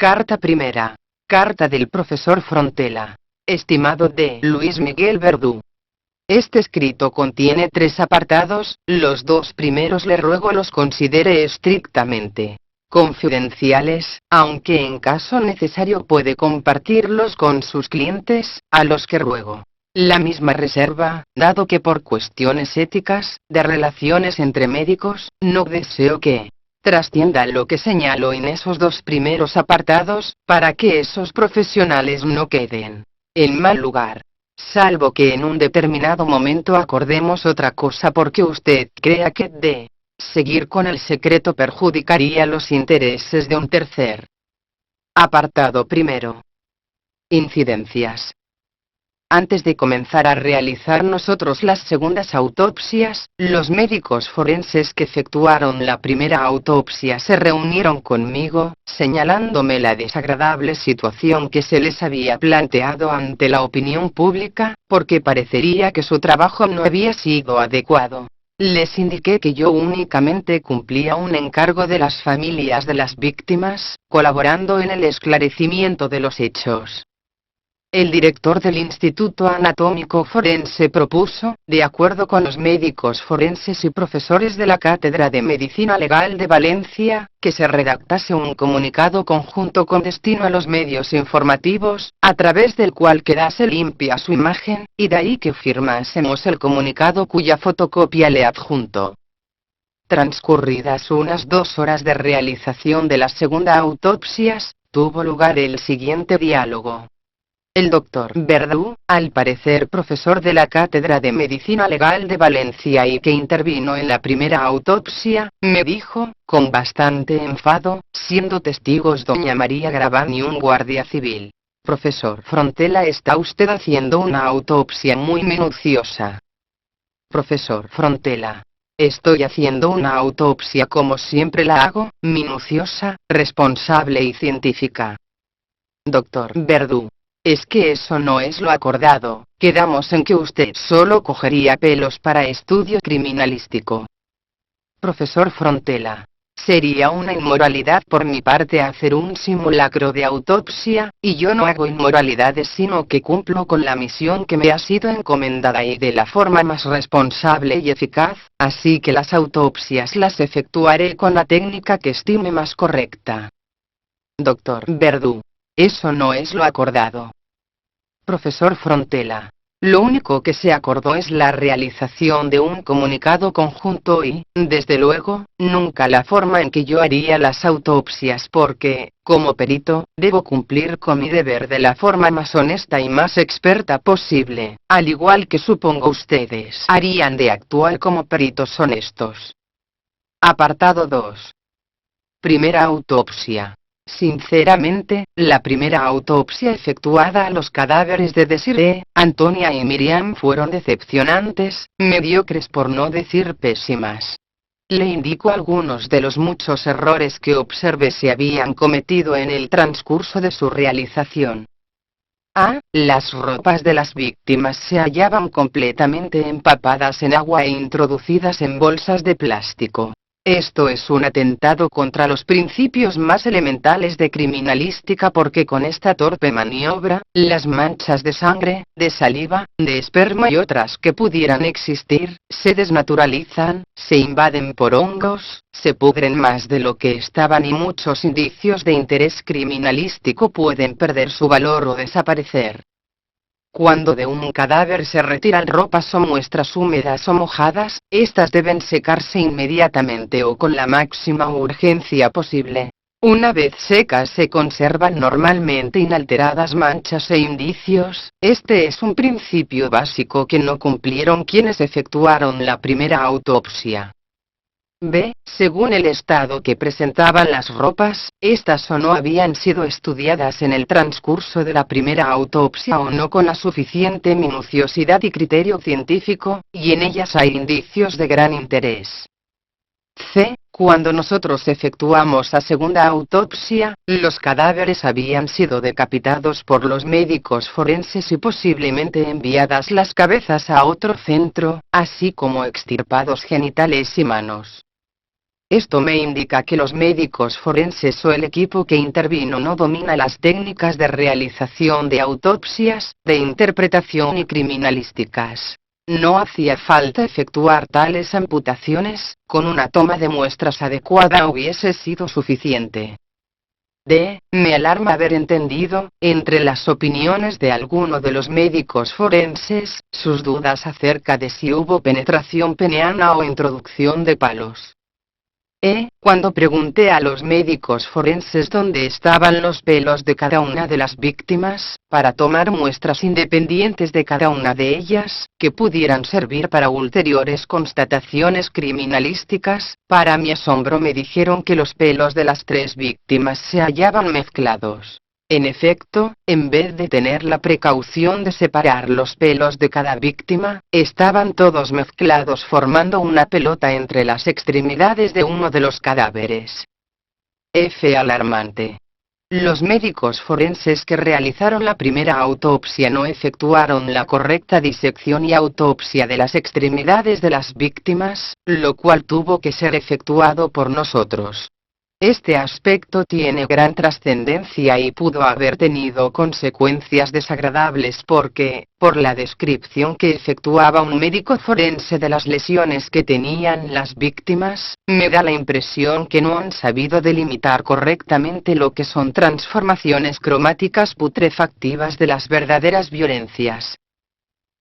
Carta primera. Carta del profesor Frontela. Estimado D. Luis Miguel Verdú. Este escrito contiene 3 apartados, los 2 primeros le ruego los considere estrictamente confidenciales, aunque en caso necesario puede compartirlos con sus clientes, a los que ruego la misma reserva, dado que por cuestiones éticas, de relaciones entre médicos, no deseo que trascienda lo que señalo en esos 2 primeros apartados, para que esos profesionales no queden en mal lugar. Salvo que en un determinado momento acordemos otra cosa porque usted crea que de seguir con el secreto perjudicaría los intereses de un tercer. Apartado primero. Incidencias. Antes de comenzar a realizar nosotros las segundas autopsias, los médicos forenses que efectuaron la primera autopsia se reunieron conmigo, señalándome la desagradable situación que se les había planteado ante la opinión pública, porque parecería que su trabajo no había sido adecuado. Les indiqué que yo únicamente cumplía un encargo de las familias de las víctimas, colaborando en el esclarecimiento de los hechos. El director del Instituto Anatómico Forense propuso, de acuerdo con los médicos forenses y profesores de la Cátedra de Medicina Legal de Valencia, que se redactase un comunicado conjunto con destino a los medios informativos, a través del cual quedase limpia su imagen, y de ahí que firmásemos el comunicado cuya fotocopia le adjunto. Transcurridas unas 2 horas de realización de la segunda autopsia, tuvo lugar el siguiente diálogo. El doctor Verdú, al parecer profesor de la Cátedra de Medicina Legal de Valencia y que intervino en la primera autopsia, me dijo, con bastante enfado, siendo testigos doña María Graván y un guardia civil: profesor Frontela, está usted haciendo una autopsia muy minuciosa. Profesor Frontela: estoy haciendo una autopsia como siempre la hago, minuciosa, responsable y científica. Doctor Verdú: es que eso no es lo acordado, quedamos en que usted solo cogería pelos para estudio criminalístico. Profesor Frontela: sería una inmoralidad por mi parte hacer un simulacro de autopsia, y yo no hago inmoralidades sino que cumplo con la misión que me ha sido encomendada y de la forma más responsable y eficaz, así que las autopsias las efectuaré con la técnica que estime más correcta. Doctor Verdú: eso no es lo acordado. Profesor Frontela: lo único que se acordó es la realización de un comunicado conjunto y, desde luego, nunca la forma en que yo haría las autopsias porque, como perito, debo cumplir con mi deber de la forma más honesta y más experta posible, al igual que supongo ustedes harían de actuar como peritos honestos. Apartado 2. Primera autopsia. Sinceramente, la primera autopsia efectuada a los cadáveres de Desiree, Antonia y Miriam fueron decepcionantes, mediocres por no decir pésimas. Le indico algunos de los muchos errores que observé se habían cometido en el transcurso de su realización. A. Las ropas de las víctimas se hallaban completamente empapadas en agua e introducidas en bolsas de plástico. Esto es un atentado contra los principios más elementales de criminalística porque con esta torpe maniobra, las manchas de sangre, de saliva, de esperma y otras que pudieran existir, se desnaturalizan, se invaden por hongos, se pudren más de lo que estaban y muchos indicios de interés criminalístico pueden perder su valor o desaparecer. Cuando de un cadáver se retiran ropas o muestras húmedas o mojadas, estas deben secarse inmediatamente o con la máxima urgencia posible. Una vez secas se conservan normalmente inalteradas manchas e indicios. Este es un principio básico que no cumplieron quienes efectuaron la primera autopsia. B. Según el estado que presentaban las ropas, estas o no habían sido estudiadas en el transcurso de la primera autopsia o no con la suficiente minuciosidad y criterio científico, y en ellas hay indicios de gran interés. C. Cuando nosotros efectuamos la segunda autopsia, los cadáveres habían sido decapitados por los médicos forenses y posiblemente enviadas las cabezas a otro centro, así como extirpados genitales y manos. Esto me indica que los médicos forenses o el equipo que intervino no domina las técnicas de realización de autopsias, de interpretación y criminalísticas. No hacía falta efectuar tales amputaciones, con una toma de muestras adecuada hubiese sido suficiente. Me alarma haber entendido, entre las opiniones de alguno de los médicos forenses, sus dudas acerca de si hubo penetración peneana o introducción de palos. Cuando pregunté a los médicos forenses dónde estaban los pelos de cada una de las víctimas, para tomar muestras independientes de cada una de ellas, que pudieran servir para ulteriores constataciones criminalísticas, para mi asombro me dijeron que los pelos de las 3 víctimas se hallaban mezclados. En efecto, en vez de tener la precaución de separar los pelos de cada víctima, estaban todos mezclados formando una pelota entre las extremidades de uno de los cadáveres. Alarmante. Los médicos forenses que realizaron la primera autopsia no efectuaron la correcta disección y autopsia de las extremidades de las víctimas, lo cual tuvo que ser efectuado por nosotros. Este aspecto tiene gran trascendencia y pudo haber tenido consecuencias desagradables porque, por la descripción que efectuaba un médico forense de las lesiones que tenían las víctimas, me da la impresión que no han sabido delimitar correctamente lo que son transformaciones cromáticas putrefactivas de las verdaderas violencias.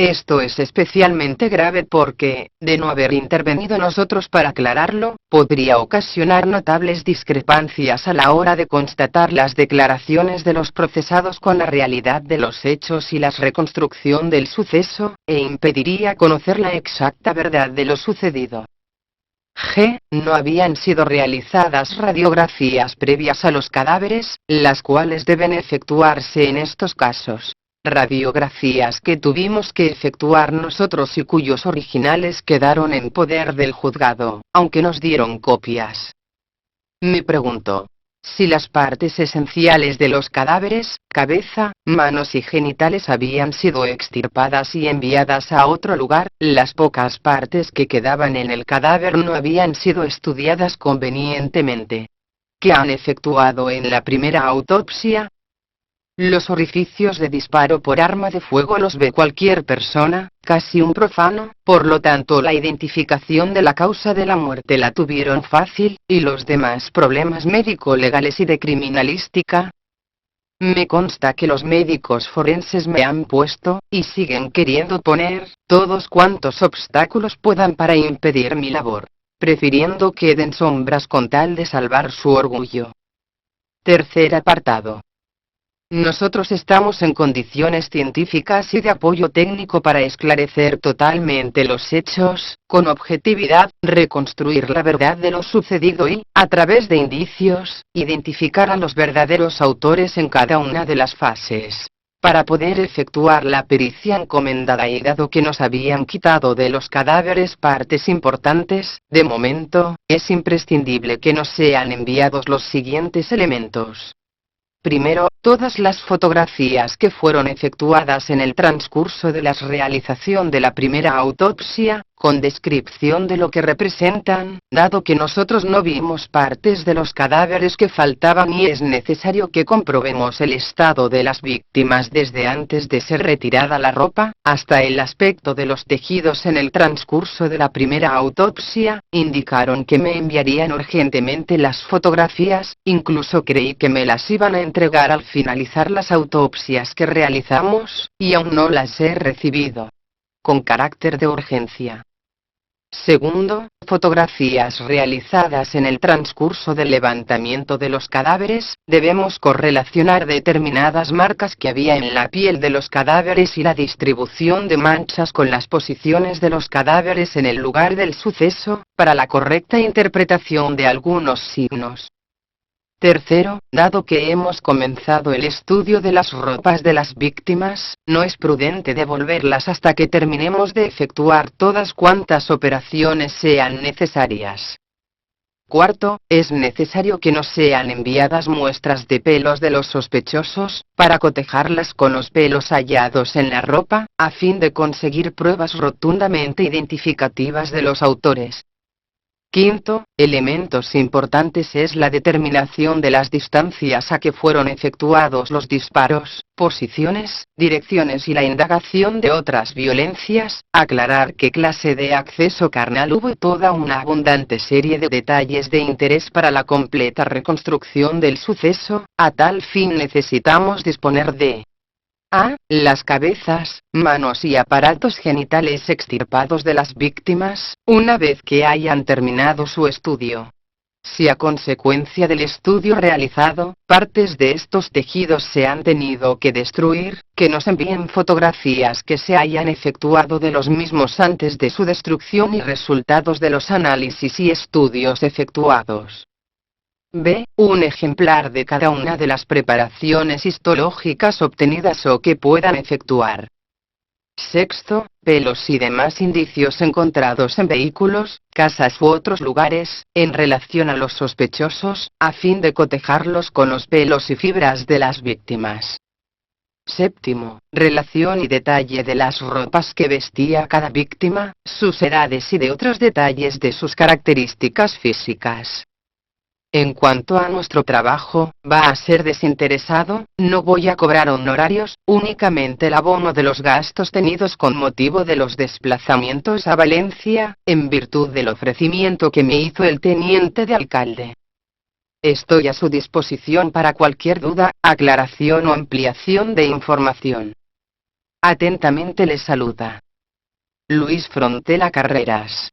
Esto es especialmente grave porque, de no haber intervenido nosotros para aclararlo, podría ocasionar notables discrepancias a la hora de constatar las declaraciones de los procesados con la realidad de los hechos y la reconstrucción del suceso, e impediría conocer la exacta verdad de lo sucedido. No habían sido realizadas radiografías previas a los cadáveres, las cuales deben efectuarse en estos casos. Radiografías que tuvimos que efectuar nosotros y cuyos originales quedaron en poder del juzgado, aunque nos dieron copias. Me pregunto, si las partes esenciales de los cadáveres, cabeza, manos y genitales habían sido extirpadas y enviadas a otro lugar, las pocas partes que quedaban en el cadáver no habían sido estudiadas convenientemente. ¿Qué han efectuado en la primera autopsia? Los orificios de disparo por arma de fuego los ve cualquier persona, casi un profano, por lo tanto la identificación de la causa de la muerte la tuvieron fácil, y los demás problemas médico-legales y de criminalística. Me consta que los médicos forenses me han puesto, y siguen queriendo poner, todos cuantos obstáculos puedan para impedir mi labor, prefiriendo que den sombras con tal de salvar su orgullo. Tercer apartado. Nosotros estamos en condiciones científicas y de apoyo técnico para esclarecer totalmente los hechos, con objetividad, reconstruir la verdad de lo sucedido y, a través de indicios, identificar a los verdaderos autores en cada una de las fases. Para poder efectuar la pericia encomendada y dado que nos habían quitado de los cadáveres partes importantes, de momento, es imprescindible que nos sean enviados los siguientes elementos. Primero, todas las fotografías que fueron efectuadas en el transcurso de la realización de la primera autopsia, con descripción de lo que representan, dado que nosotros no vimos partes de los cadáveres que faltaban y es necesario que comprobemos el estado de las víctimas desde antes de ser retirada la ropa, hasta el aspecto de los tejidos en el transcurso de la primera autopsia, indicaron que me enviarían urgentemente las fotografías, incluso creí que me las iban a entregar al finalizar las autopsias que realizamos, y aún no las he recibido. Con carácter de urgencia. Segundo, fotografías realizadas en el transcurso del levantamiento de los cadáveres, debemos correlacionar determinadas marcas que había en la piel de los cadáveres y la distribución de manchas con las posiciones de los cadáveres en el lugar del suceso, para la correcta interpretación de algunos signos. Tercero, dado que hemos comenzado el estudio de las ropas de las víctimas, no es prudente devolverlas hasta que terminemos de efectuar todas cuantas operaciones sean necesarias. Cuarto, es necesario que nos sean enviadas muestras de pelos de los sospechosos, para cotejarlas con los pelos hallados en la ropa, a fin de conseguir pruebas rotundamente identificativas de los autores. Quinto, elementos importantes es la determinación de las distancias a que fueron efectuados los disparos, posiciones, direcciones y la indagación de otras violencias, aclarar qué clase de acceso carnal hubo y toda una abundante serie de detalles de interés para la completa reconstrucción del suceso. A tal fin necesitamos disponer de a. Las cabezas, manos y aparatos genitales extirpados de las víctimas, una vez que hayan terminado su estudio. Si a consecuencia del estudio realizado, partes de estos tejidos se han tenido que destruir, que nos envíen fotografías que se hayan efectuado de los mismos antes de su destrucción y resultados de los análisis y estudios efectuados. B. Un ejemplar de cada una de las preparaciones histológicas obtenidas o que puedan efectuar. Sexto, pelos y demás indicios encontrados en vehículos, casas u otros lugares, en relación a los sospechosos, a fin de cotejarlos con los pelos y fibras de las víctimas. Séptimo, relación y detalle de las ropas que vestía cada víctima, sus edades y de otros detalles de sus características físicas. En cuanto a nuestro trabajo, va a ser desinteresado, no voy a cobrar honorarios, únicamente el abono de los gastos tenidos con motivo de los desplazamientos a Valencia, en virtud del ofrecimiento que me hizo el teniente de alcalde. Estoy a su disposición para cualquier duda, aclaración o ampliación de información. Atentamente les saluda Luis Frontela Carreras.